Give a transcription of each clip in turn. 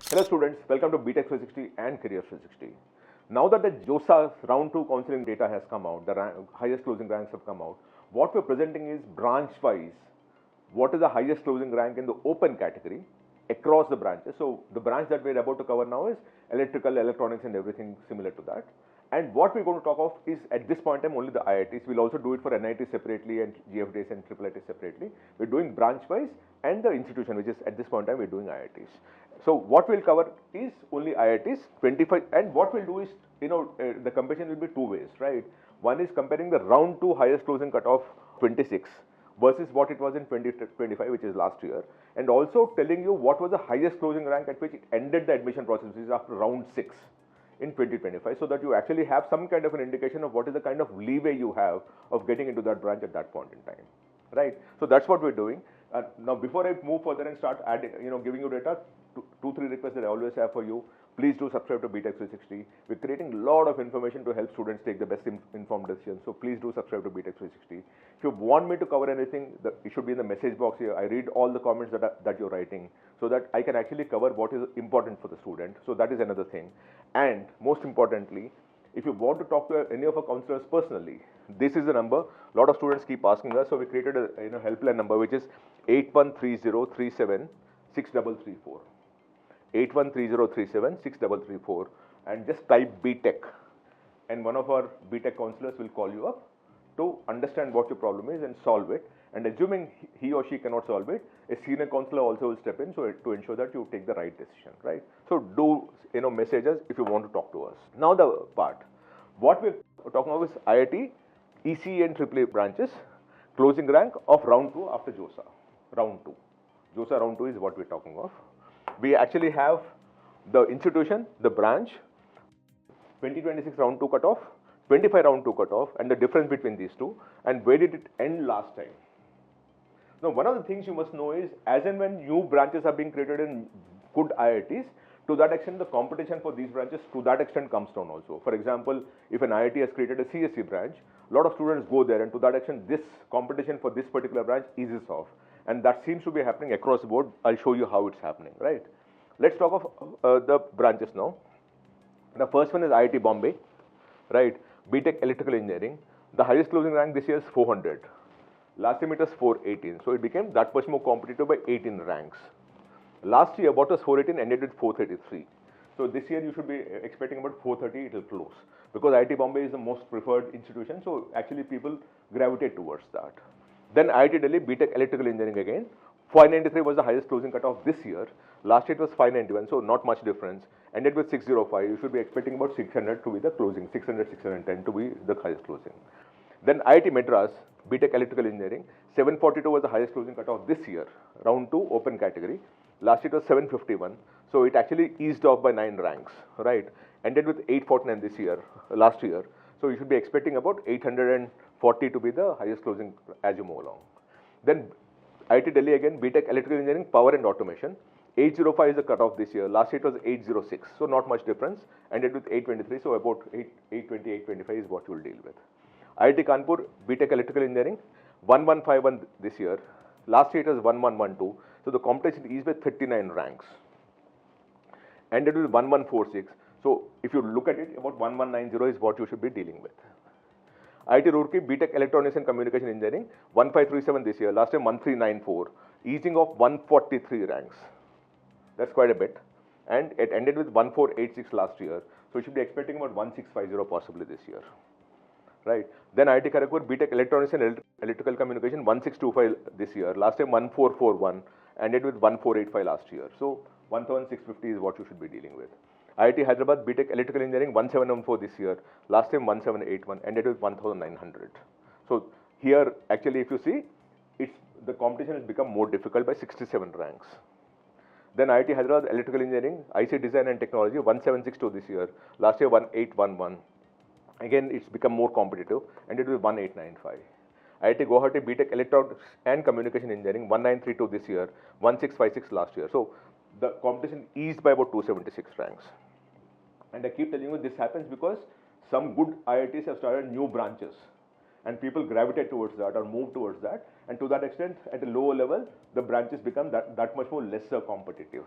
Hello students, welcome to Btech360 and Career 360. Now that the JoSAA Round 2 counseling data has come out, the highest closing ranks have come out, what we're presenting is branch-wise, what is the highest closing rank in the open category across the branches. So the branch that we're about to cover now is electrical, electronics and everything similar to that. And what we're going to talk of is at this point in time only the IITs. We'll also do it for NITs separately and GFDs and IITs separately. We're doing branch-wise and the institution, which is at this point in time we're doing IITs. So what we'll cover is only IITs 25, and what we'll do is, the comparison will be two ways, right? One is comparing the round 2 highest closing cutoff 26 versus what it was in 2025, which is last year, and also telling you what was the highest closing rank at which it ended the admission process, which is after round 6 in 2025, so that you actually have some kind of an indication of what is the kind of leeway you have of getting into that branch at that point in time, right? So that's what we're doing. Now, before I move further and start adding, giving you data, two, three requests that I always have for you. Please do subscribe to Btech360. We're creating a lot of information to help students take the best informed decisions. So please do subscribe to Btech360. If you want me to cover anything, it should be in the message box here. I read all the comments that you're writing so that I can actually cover what is important for the student. So that is another thing. And most importantly, if you want to talk to any of our counselors personally, this is the number. A lot of students keep asking us, so we created a helpline number, which is 813037 6334. 813037 6334, and just type Btech, and one of our Btech counselors will call you up to understand what your problem is and solve it. And assuming he or she cannot solve it, a senior counselor also will step in so to ensure that you take the right decision, right? So do message us if you want to talk to us. Now the part, what we're talking about is IIT ECE and EE branches closing rank of round 2 after JoSAA round 2. JoSAA round 2 is what we're talking of. We actually have the institution, the branch, 2026 round 2 cutoff, 25 round 2 cutoff, and the difference between these two, and where did it end last time. Now, one of the things you must know is, as and when new branches are being created in good IITs, to that extent, the competition for these branches to that extent comes down also. For example, if an IIT has created a CSE branch, a lot of students go there, and to that extent, this competition for this particular branch eases off. And that seems to be happening across the board. I'll show you how it's happening, right? Let's talk of the branches now. The first one is IIT Bombay, right? Btech Electrical Engineering. The highest closing rank this year is 400. Last time it was 418. So it became that much more competitive by 18 ranks. Last year, what was 418 ended with 433. So this year you should be expecting about 430, it will close. Because IIT Bombay is the most preferred institution, so actually people gravitate towards that. Then IIT Delhi, Btech Electrical Engineering again. 593 was the highest closing cutoff this year. Last year it was 591, so not much difference. Ended with 605. You should be expecting about 600 to be the closing, 600, 610 to be the highest closing. Then IIT Madras, Btech Electrical Engineering, 742 was the highest closing cutoff this year, round 2 open category. Last year it was 751, so it actually eased off by 9 ranks, right? Ended with 849 this year, last year. So you should be expecting about 840 to be the highest closing as you move along. Then IIT Delhi again, Btech Electrical Engineering, Power and Automation. 805 is the cutoff this year. Last year it was 806, so not much difference. Ended with 823, so about 820, 825 is what you will deal with. IIT Kanpur, Btech Electrical Engineering, 1151 this year. Last year it was 1112, so the competition is with 39 ranks. Ended with 1146. So if you look at it, about 1190 is what you should be dealing with. IIT Roorkee, Btech Electronics and Communication Engineering, 1537 this year. Last time 1394, easing of 143 ranks. That's quite a bit. And it ended with 1486 last year. So you should be expecting about 1650 possibly this year. Right. Then IIT Kharagpur, Btech Electronics and Electrical Communication, 1625 this year. Last time 1441, ended with 1485 last year. So 1650 is what you should be dealing with. IIT Hyderabad, Btech Electrical Engineering, 1714 this year. Last time 1781, ended with 1900. So here, actually, if you see, the competition has become more difficult by 67 ranks. Then IIT Hyderabad Electrical Engineering, IC Design and Technology, 1762 this year. Last year 1811. Again, it's become more competitive, ended with 1895. IIT Guwahati, Btech Electronics and Communication Engineering, 1932 this year, 1656 last year. So the competition eased by about 276 ranks. And I keep telling you this happens because some good IITs have started new branches and people gravitate towards that or move towards that, and to that extent, at a lower level, the branches become that much more lesser competitive,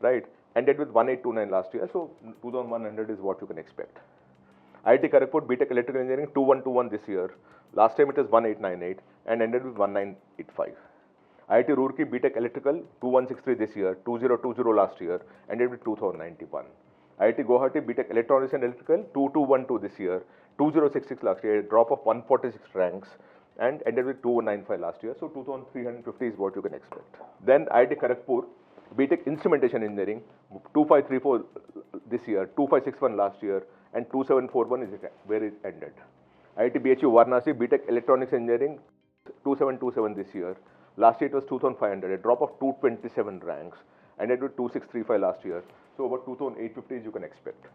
right? ended with 1829 last year, so 2100 is what you can expect. IIT Kharagpur Btech Electrical Engineering 2121 this year. Last time it was 1898 and ended with 1985. IIT Roorkee Btech Electrical 2163 this year, 2020 last year, ended with 2091. IIT Guwahati Btech Electronics and Electrical 2212 this year, 2066 last year, a drop of 146 ranks and ended with 2195 last year, so 2350 is what you can expect. Then IIT Kharagpur Btech Instrumentation Engineering 2534 this year, 2561 last year, and 2741 is where it ended. IIT BHU Varanasi Btech Electronics Engineering 2727 this year. Last year it was 2500, a drop of 227 ranks, ended with 2635 last year. So about 2850 you can expect.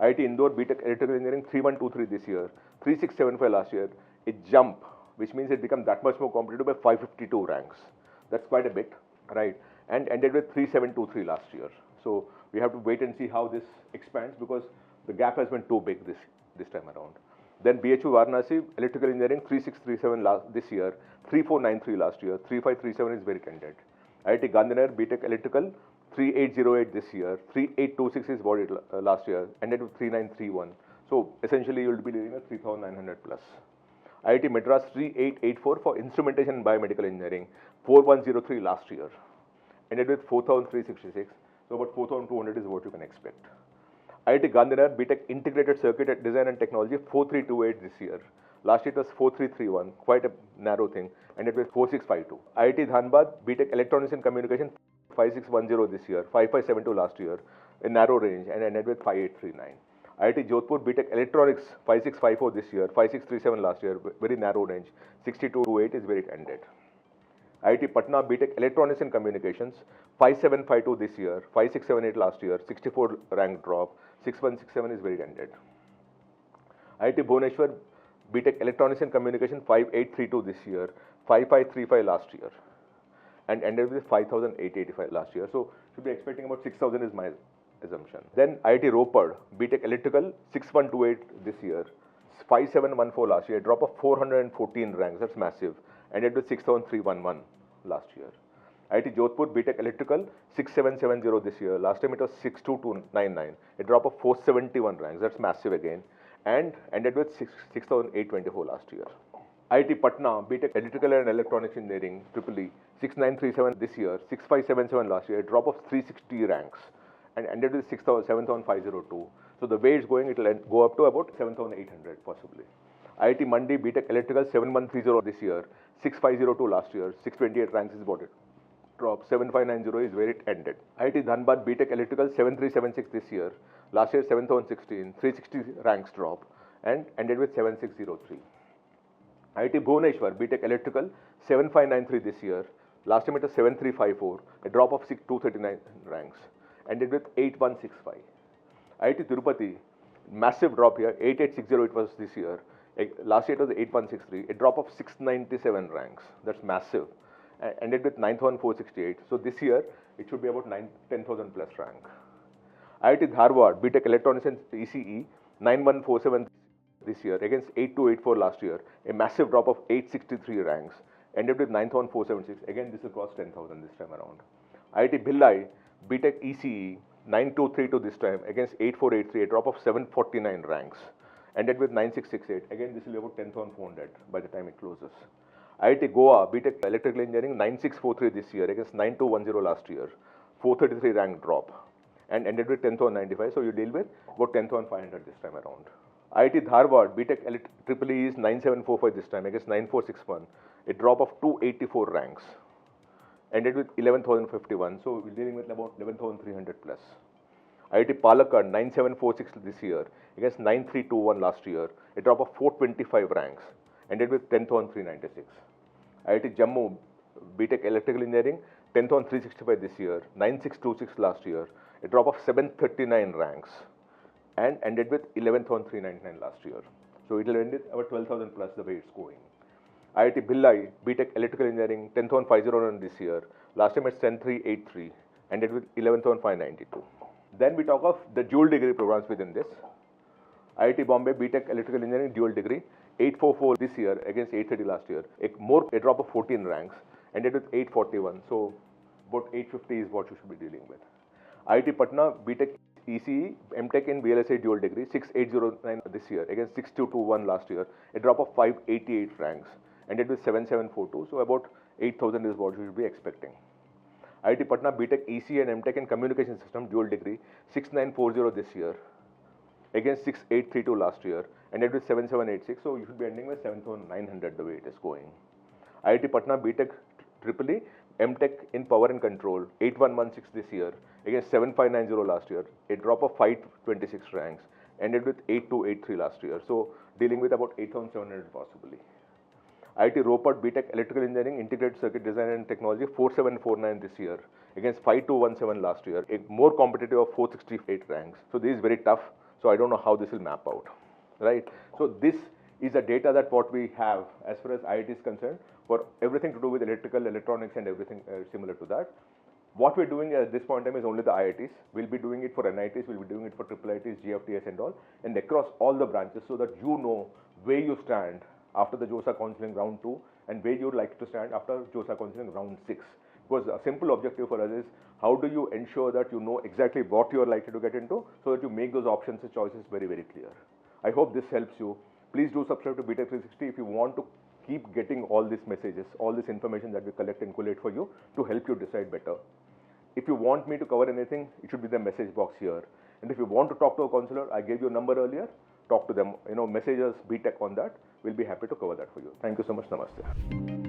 IIT Indore Btech Electrical Engineering 3123 this year, 3675 last year, a jump, which means it became that much more competitive by 552 ranks. That's quite a bit, right? And ended with 3723 last year. So we have to wait and see how this expands because the gap has been too big this time around. Then BHU Varanasi Electrical Engineering 3637 this year, 3493 last year, 3537 is where it ended. IIT Gandhinagar Btech Electrical 3808 this year, 3826 is what it last year, ended with 3931. So essentially you will be dealing with 3900 plus. IIT Madras 3884 for Instrumentation and Biomedical Engineering, 4103 last year, ended with 4366. So about 4200 is what you can expect. IIT Gandhinagar Btech Integrated Circuit Design and Technology 4328 this year. Last year it was 4331, quite a narrow thing, ended with 4652. IIT Dhanbad Btech Electronics and Communication 5610 this year, 5572 last year, a narrow range, and ended with 5839. IIT Jodhpur Btech Electronics 5654 this year, 5637 last year, very narrow range, 6228 is where it ended. IIT Patna Btech Electronics and Communications 5752 this year, 5678 last year, 64 rank drop, 6167 is where it ended. IIT Bhubaneswar Btech Electronics and Communication 5832 this year, 5535 last year, and ended with 5885 last year. So should be expecting about 6000 is my assumption. Then IIT Ropar Btech Electrical 6128 this year, 5714 last year, drop of 414 ranks, that's massive, ended with 6311 last year. IIT Jodhpur Btech Electrical 6770 this year, last time it was 62299, a drop of 471 ranks, that's massive again, and ended with 6824 last year. IIT Patna Btech Electrical and Electronics Engineering EE 6937 this year, 6577 last year, a drop of 360 ranks, and ended with 7502. So the way it's going, it will go up to about 7800 possibly. IIT Mandi Btech Electrical 7130 this year, 6502 last year, 628 ranks is what it dropped, 7590 is where it ended. IIT Dhanbad Btech Electrical 7376 this year, last year 7016, 360 ranks drop, and ended with 7603. IIT Bhubaneswar Btech Electrical 7593 this year, last time it was 7354, a drop of 239 ranks, ended with 8165. IIT Tirupati, massive drop here, 8860 it was this year, last year it was 8163, a drop of 697 ranks, that's massive, ended with 9468. So this year it should be about 10,000 plus rank. IIT Dharwad Btech Electronics and ECE 9147 this year against 8284 last year, a massive drop of 863 ranks, ended with 9476. Again, this will cost 10,000 this time around. IIT Bhilai Btech ECE 9232 this time against 8483, a drop of 749 ranks, ended with 9668. Again, this will be about 10,400 by the time it closes. IIT Goa Btech Electrical Engineering 9643 this year against 9210 last year, 433 rank drop, and ended with 10,095. So you deal with about 10,500 this time around. IIT Dharwad Btech EEE is 9745 this time against 9461, a drop of 284 ranks, ended with 11,051. So we're dealing with about 11,300 plus. IIT Palakkad 9746 this year against 9321 last year, a drop of 425 ranks, ended with 10,396. IIT Jammu Btech Electrical Engineering 10,365 this year, 9626 last year, a drop of 739 ranks, and ended with 11,399 last year. So it will end with about 12,000 plus the way it's going. IIT Bhilai Btech Electrical Engineering 10,509 this year, last time it's 10,383, ended with 11,592. Then we talk of the dual degree programs within this. IIT Bombay Btech Electrical Engineering dual degree 844 this year against 830 last year, a drop of 14 ranks, ended with 841. So about 850 is what you should be dealing with. IIT Patna Btech ECE MTech in VLSI dual degree 6809 this year against 6221 last year, a drop of 588 ranks, ended with 7742. So about 8,000 is what we should be expecting. IIT Patna Btech ECE and MTech in communication system dual degree 6940 this year against 6832 last year, ended with 7786. So you should be ending with 7900 the way it is going. IIT Patna Btech EEE MTech in power and control 8116 this year against 7590 last year, a drop of 526 ranks, ended with 8283 last year. So dealing with about 8700 possibly. IIT Ropar Btech Electrical Engineering Integrated Circuit Design and Technology 4749 this year against 5217 last year, a more competitive of 468 ranks. So this is very tough. So I don't know how this will map out, right? So this is the data that what we have as far as IIT is concerned for everything to do with electrical, electronics and everything similar to that. What we're doing at this point in time is only the IITs. We'll be doing it for NITs, we'll be doing it for IIITs, GFTS and all, and across all the branches so that you know where you stand after the JoSAA Counselling Round 2 and where you'd like to stand after JoSAA Counselling Round 6. Because a simple objective for us is how do you ensure that you know exactly what you are likely to get into so that you make those options and choices very, very clear. I hope this helps you. Please do subscribe to Btech360 if you want to keep getting all these messages, all this information that we collect and collate for you to help you decide better. If you want me to cover anything, it should be the message box here. And if you want to talk to a counselor, I gave you a number earlier, talk to them, message us Btech on that. We'll be happy to cover that for you. Thank you so much. Namaste.